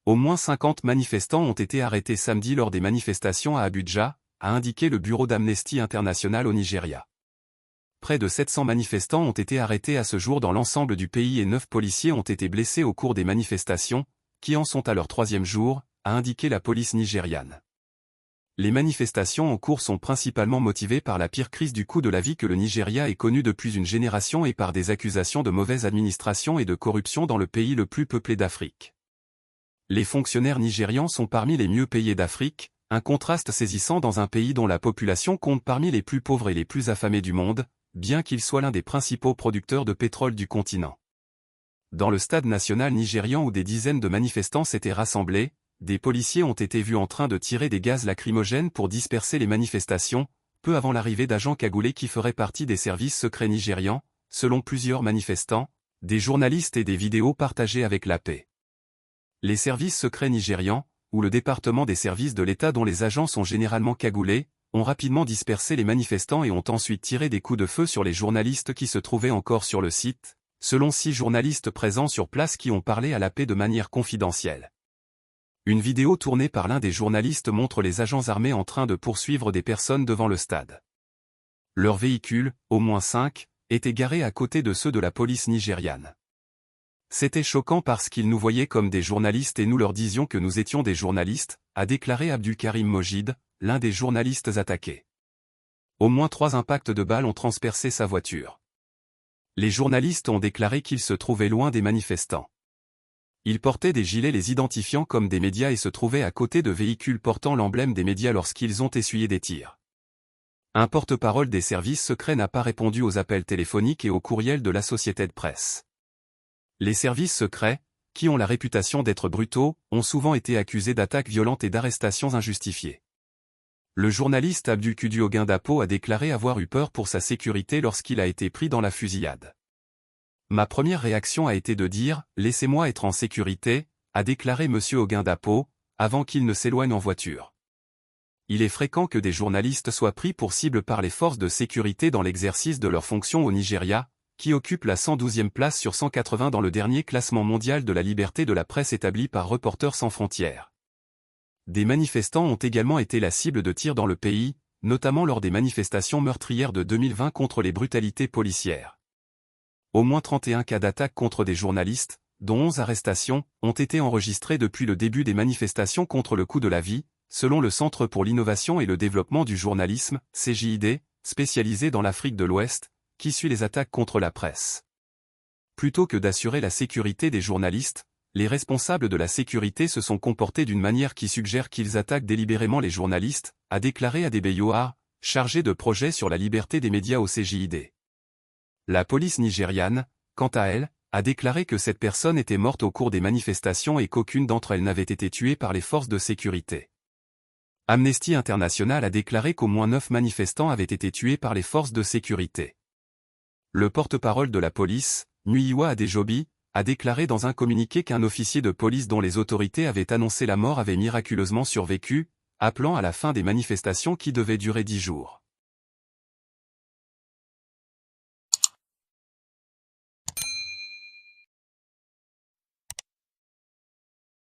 Au moins 50 manifestants ont été arrêtés samedi lors des manifestations à Abuja, a indiqué le bureau d'Amnesty International au Nigeria. Près de 700 manifestants ont été arrêtés à ce jour dans l'ensemble du pays et 9 policiers ont été blessés au cours des manifestations, qui en sont à leur 3e jour, a indiqué la police nigériane. Les manifestations en cours sont principalement motivées par la pire crise du coût de la vie que le Nigeria ait connue depuis une génération et par des accusations de mauvaise administration et de corruption dans le pays le plus peuplé d'Afrique. Les fonctionnaires nigérians sont parmi les mieux payés d'Afrique, un contraste saisissant dans un pays dont la population compte parmi les plus pauvres et les plus affamés du monde, bien qu'il soit l'un des principaux producteurs de pétrole du continent. Dans le stade national nigérian où des dizaines de manifestants s'étaient rassemblés, des policiers ont été vus en train de tirer des gaz lacrymogènes pour disperser les manifestations, peu avant l'arrivée d'agents cagoulés qui feraient partie des services secrets nigérians, selon plusieurs manifestants, des journalistes et des vidéos partagées avec l'AP. Les services secrets nigérians, ou le département des services de l'État dont les agents sont généralement cagoulés, ont rapidement dispersé les manifestants et ont ensuite tiré des coups de feu sur les journalistes qui se trouvaient encore sur le site, selon 6 journalistes présents sur place qui ont parlé à l'AP de manière confidentielle. Une vidéo tournée par l'un des journalistes montre les agents armés en train de poursuivre des personnes devant le stade. Leurs véhicules, au moins 5, étaient garés à côté de ceux de la police nigériane. C'était choquant parce qu'ils nous voyaient comme des journalistes et nous leur disions que nous étions des journalistes, a déclaré Abdulkarim Mojid, l'un des journalistes attaqués. Au moins 3 impacts de balles ont transpercé sa voiture. Les journalistes ont déclaré qu'ils se trouvaient loin des manifestants. Ils portaient des gilets les identifiant comme des médias et se trouvaient à côté de véhicules portant l'emblème des médias lorsqu'ils ont essuyé des tirs. Un porte-parole des services secrets n'a pas répondu aux appels téléphoniques et aux courriels de l'Associated Press. Les services secrets, qui ont la réputation d'être brutaux, ont souvent été accusés d'attaques violentes et d'arrestations injustifiées. Le journaliste Abdulkudu Ogundapo a déclaré avoir eu peur pour sa sécurité lorsqu'il a été pris dans la fusillade. Ma première réaction a été de dire « Laissez-moi être en sécurité », a déclaré M. Ogundapo, avant qu'il ne s'éloigne en voiture. Il est fréquent que des journalistes soient pris pour cible par les forces de sécurité dans l'exercice de leurs fonctions au Nigeria, qui occupe la 112e place sur 180 dans le dernier classement mondial de la liberté de la presse établi par Reporters sans frontières. Des manifestants ont également été la cible de tirs dans le pays, notamment lors des manifestations meurtrières de 2020 contre les brutalités policières. Au moins 31 cas d'attaque contre des journalistes, dont 11 arrestations, ont été enregistrés depuis le début des manifestations contre le coût de la vie, selon le Centre pour l'innovation et le développement du journalisme, CJID, spécialisé dans l'Afrique de l'Ouest, qui suit les attaques contre la presse. Plutôt que d'assurer la sécurité des journalistes, les responsables de la sécurité se sont comportés d'une manière qui suggère qu'ils attaquent délibérément les journalistes, a déclaré Adebayor, chargé de projet sur la liberté des médias au CJID. La police nigériane, quant à elle, a déclaré que cette personne était morte au cours des manifestations et qu'aucune d'entre elles n'avait été tuée par les forces de sécurité. Amnesty International a déclaré qu'au moins 9 manifestants avaient été tués par les forces de sécurité. Le porte-parole de la police, Muyiwa Adejobi, a déclaré dans un communiqué qu'un officier de police dont les autorités avaient annoncé la mort avait miraculeusement survécu, appelant à la fin des manifestations qui devaient durer 10 jours.